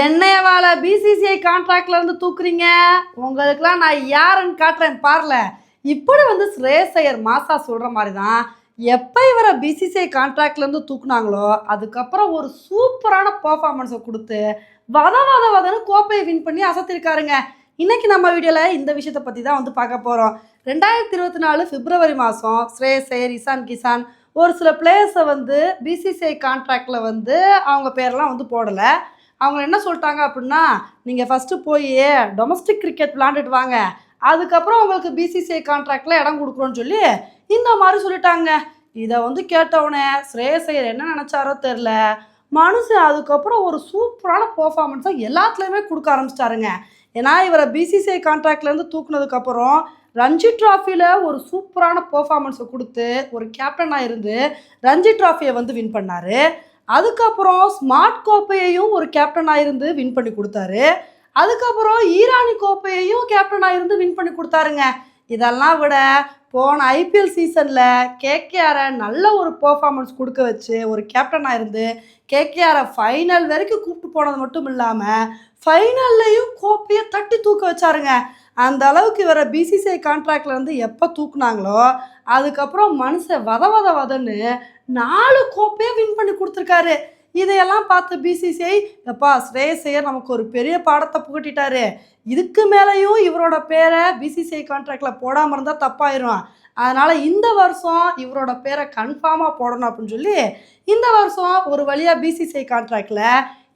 என்னையவால BCCI கான்ட்ராக்ட்ல இருந்து தூக்குறீங்க, உங்களுக்குலாம் நான் யாருன்னு காட்டுறேன் பாருல. இப்படி வந்து ஸ்ரேயஸ் ஐயர் மாசா சொல்ற மாதிரி தான் எப்போ இவரை பிசிசிஐ கான்ட்ராக்ட்ல இருந்து தூக்குனாங்களோ அதுக்கப்புறம் ஒரு சூப்பரான பெர்ஃபார்மன்ஸை கொடுத்து வதன்னு கோப்பையை வின் பண்ணி அசத்திருக்காருங்க. இன்னைக்கு நம்ம வீடியோவில் இந்த விஷயத்தை பற்றி தான் வந்து பார்க்க போகிறோம். 2024 பிப்ரவரி மாதம் ஸ்ரேயஸ் ஐயர், இசான் கிசான் ஒரு சில பிளேயர்ஸை வந்து பிசிசிஐ கான்ட்ராக்டில் வந்து அவங்க பேரெல்லாம் வந்து போடலை. அவங்க என்ன சொல்லிட்டாங்க அப்படின்னா, நீங்கள் ஃபஸ்ட்டு போய் டொமஸ்டிக் கிரிக்கெட் விளாண்டுட்டு வாங்க, அதுக்கப்புறம் உங்களுக்கு பிசிசிஐ கான்ட்ராக்டில் இடம் கொடுக்குறோன்னு சொல்லி இந்த மாதிரி சொல்லிட்டாங்க. இதை வந்து கேட்டவுடனே ஸ்ரேயஸ் ஐயர் என்ன நினச்சாரோ தெரில, மனுஷன் அதுக்கப்புறம் ஒரு சூப்பரான பெர்ஃபார்மன்ஸை எல்லாத்துலேயுமே கொடுக்க ஆரம்பிச்சிட்டாருங்க. ஏன்னா இவரை பிசிசிஐ கான்ட்ராக்ட்லேருந்து தூக்குனதுக்கப்புறம் ரஞ்சி ட்ராஃபியில் ஒரு சூப்பரான பெர்ஃபார்மன்ஸை கொடுத்து ஒரு கேப்டனாக இருந்து ரஞ்சி ட்ராஃபியை வந்து வின் பண்ணார். அதுக்கப்புறம் ஸ்மார்ட் கோப்பையையும் ஒரு கேப்டனாக இருந்து வின் பண்ணி கொடுத்தாரு. அதுக்கப்புறம் ஈரானி கோப்பையையும் கேப்டனாக இருந்து வின் பண்ணி கொடுத்தாருங்க. இதெல்லாம் விட போன ஐபிஎல் சீசனில் கேகேஆரை நல்ல ஒரு பெர்ஃபார்மன்ஸ் கொடுக்க வச்சு ஒரு கேப்டனாக இருந்து கேகேஆரை ஃபைனல் வரைக்கும் கூப்பிட்டு போனது மட்டும் இல்லாமல் ஃபைனல்லையும் கோப்பையை தட்டி தூக்க வச்சாருங்க. அந்த அளவுக்கு இவரை பிசிசிஐ கான்ட்ராக்ட்ல இருந்து எப்போ தூக்குனாங்களோ அதுக்கப்புறம் மனுஷன் வதன்னு 4 கோப்பையை வின் பண்ணி கொடுத்துருக்காரு. இதையெல்லாம் பார்த்து பிசிசிஐ, எப்பா ஸ்ரேயஸ் ஐயர் நமக்கு ஒரு பெரிய பாடத்தை புகட்டிட்டாரு, இதுக்கு மேலேயும் இவரோட பேரை பிசிசிஐ கான்ட்ராக்டில் போடாமல் இருந்தால் தப்பாயிரும், அதனால் இந்த வருஷம் இவரோட பேரை கன்ஃபார்மாக போடணும் அப்படின்னு சொல்லி இந்த வருஷம் ஒரு வழியாக பிசிசிஐ கான்ட்ராக்டில்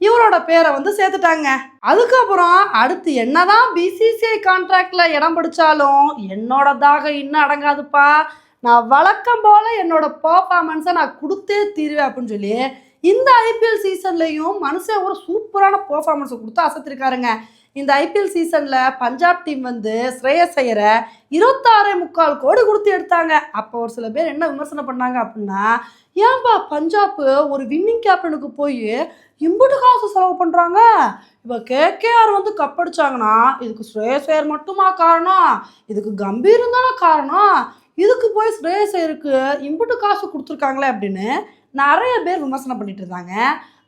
இவரோட பேரை வந்து சேர்த்துட்டாங்க. அதுக்கப்புறம் அடுத்து என்னதான் பிசிசிஐ கான்ட்ராக்ட்ல இடம் பிடிச்சாலும் என்னோட தாகம் இன்னும் அடங்காதுப்பா, நான் வழக்கம் போல என்னோட பெர்ஃபார்மன்ஸை நான் கொடுத்தே தீருவேன் அப்படின்னு சொல்லி இந்த ஐபிஎல் சீசன்லையும் மனுஷன் ஒரு சூப்பரான பெர்ஃபார்மன்ஸை கொடுத்து அசத்திருக்காருங்க. இந்த ஐபிஎல் சீசனில் பஞ்சாப் டீம் வந்து ஸ்ரேயஸ் ஐயரை 26.25 கோடி கொடுத்து எடுத்தாங்க. அப்போ ஒரு சில பேர் என்ன விமர்சனம் பண்ணாங்க அப்படின்னா, ஏன்பா பஞ்சாப் ஒரு வின்னிங் கேப்டனுக்கு போய் இம்புட்டு காசு செலவு பண்ணுறாங்க, இப்போ கேகேஆர் வந்து கப்படிச்சாங்கன்னா இதுக்கு ஸ்ரேயஸ் ஐயர் மட்டுமா காரணம், இதுக்கு கம்பீரம் தானே காரணம், இதுக்கு போய் ஸ்ரேயஸ் ஐயருக்கு இம்புட்டு காசு கொடுத்துருக்காங்களே அப்படின்னு நிறைய பேர் விமர்சனம் பண்ணிட்டு இருந்தாங்க.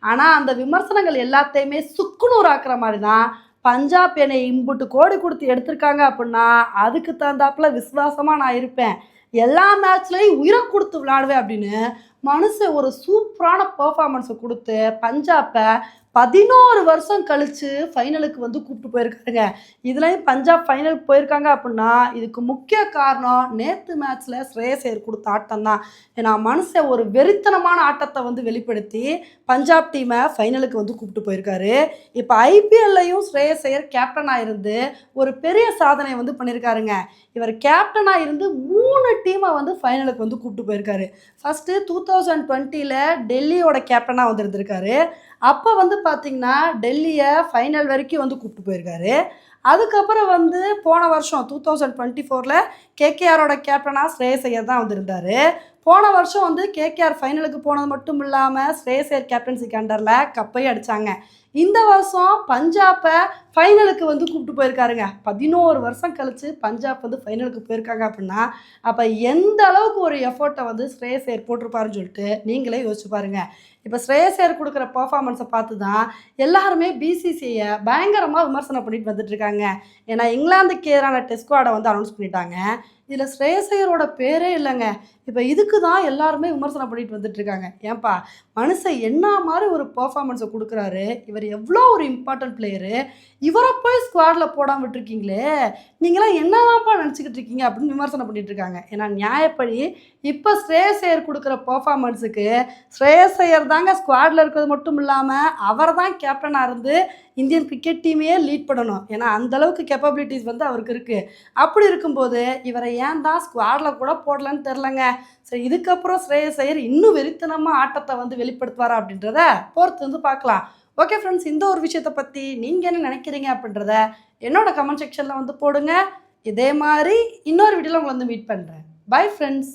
ஆனால் அந்த விமர்சனங்கள் எல்லாத்தையுமே சுக்குநூறாக்குற மாதிரி தான் பஞ்சாப் என்னை இம்புட்டு கோடி கொடுத்து எடுத்திருக்காங்க அப்படின்னா அதுக்கு தகுந்தாப்புல விசுவாசமாக நான் இருப்பேன், எல்லா மேட்ச்லையும் உயிரை கொடுத்து விளையாடுவேன் அப்படின்னு மனுஷன் ஒரு சூப்பரான பெர்ஃபார்மன்ஸை கொடுத்து பஞ்சாப்பை 11 வருஷம் கழித்து ஃபைனலுக்கு வந்து கூப்பிட்டு போயிருக்காருங்க. இதுலேயும் பஞ்சாப் ஃபைனலுக்கு போயிருக்காங்க அப்படின்னா இதுக்கு முக்கிய காரணம் நேற்று மேட்ச்சில் ஸ்ரேயஸ் ஐயர் கொடுத்த ஆட்டம் தான். ஏன்னா மனுஷன் ஒரு வெறித்தனமான ஆட்டத்தை வந்து வெளிப்படுத்தி பஞ்சாப் டீமை ஃபைனலுக்கு வந்து கூப்பிட்டு போயிருக்காரு. இப்போ ஐபிஎல்லையும் ஸ்ரேயஸ் ஐயர் கேப்டனாக இருந்து ஒரு பெரிய சாதனை வந்து பண்ணியிருக்காருங்க. இவர் கேப்டனாக இருந்து 3 டீமை வந்து ஃபைனலுக்கு வந்து கூப்பிட்டு போயிருக்காரு. ஃபஸ்ட்டு 2020 டெல்லியோட கேப்டனாக வந்திருந்திருக்காரு. அப்போ வந்து பார்த்திங்கன்னா டெல்லியை ஃபைனல் வரைக்கும் வந்து கூப்பிட்டு போயிருக்காரு. அதுக்கப்புறம் வந்து போன வருஷம் 2024 கேகேஆரோட கேப்டனாக ஸ்ரேயஸ் ஐயர் தான் வந்திருந்தார். போன வருஷம் வந்து கேகேஆர் ஃபைனலுக்கு போனது மட்டும் இல்லாமல் ஸ்ரேயஸ் ஐயர் கேப்டன்சிக்கு அண்டரில் கப்பையும் அடித்தாங்க. இந்த வருஷம் பஞ்சாப்பை ஃபைனலுக்கு வந்து கூப்பிட்டு போயிருக்காருங்க. 11 வருஷம் கழித்து பஞ்சாப் வந்து ஃபைனலுக்கு போயிருக்காங்க அப்படின்னா அப்போ எந்த அளவுக்கு ஒரு எஃபர்ட்டை வந்து ஸ்ரேயஸ் ஐயர் போட்டிருப்பாருன்னு சொல்லிட்டு நீங்களே யோசிச்சு பாருங்கள். இப்போ ஸ்ரேயஸ் ஐயர் கொடுக்குற பெர்ஃபார்மன்ஸை பார்த்து தான் எல்லாருமே பிசிசிஐயை பயங்கரமாக விமர்சனம் பண்ணிட்டு வந்துட்டுருக்காங்க. ஏன்னா இங்கிலாந்துக்கு எதிரான டெஸ்ட் ஸ்குவாடை வந்து அனௌன்ஸ் பண்ணிட்டாங்க. இதில் ஸ்ரேயஸ் ஐயரோட பேரே இல்லைங்க. இப்போ இதுக்கு தான் எல்லாருமே விமர்சனம் பண்ணிட்டு வந்துட்டுருக்காங்க. ஏன்பா மனுஷன் என்ன மாதிரி ஒரு பெர்ஃபார்மன்ஸை கொடுக்குறாரு, இவர் எவ்வளோ ஒரு இம்பார்ட்டன்ட் பிளேயரு, இவரை போய் ஸ்குவாடில் போடாமல் விட்டுருக்கீங்களே, நீங்களாம் என்னதான்ப்பா நினச்சிக்கிட்டு இருக்கீங்க அப்படின்னு விமர்சனம் பண்ணிட்டு இருக்காங்க. ஏன்னா நியாயப்படி இப்போ ஸ்ரேயஸ் ஐயர் கொடுக்குற பெர்ஃபார்மன்ஸுக்கு ஸ்ரேயஸ் ஐயர் தாங்க ஸ்குவாடில் இருக்கிறது மட்டும் இல்லாமல் அவர் தான் கேப்டனாக இருந்து இந்தியன் கிரிக்கெட் டீமையே லீட் பண்ணணும். ஏன்னா அந்தளவுக்கு கேப்பபிலிட்டிஸ் வந்து அவருக்கு இருக்குது. அப்படி இருக்கும்போது இவரை ஏன் தான் ஸ்குவாடில் கூட போடலன்னு தெரிலங்க. சரி, இதுக்கப்புறம் ஸ்ரேயஸ் ஐயர் இன்னும் வெறித்தனமாக ஆட்டத்தை வந்து வெளிப்படுத்துவாரா அப்படின்றத பொறுத்து வந்து பார்க்கலாம். ஓகே ஃப்ரெண்ட்ஸ், இந்த ஒரு விஷயத்தை பற்றி நீங்கள் என்ன நினைக்கிறீங்க அப்படின்றத என்னோட கமெண்ட் செக்ஷனில் வந்து போடுங்க. இதே மாதிரி இன்னொரு வீடியோவில் உங்களை வந்து மீட் பண்ணுறேன். Bye friends.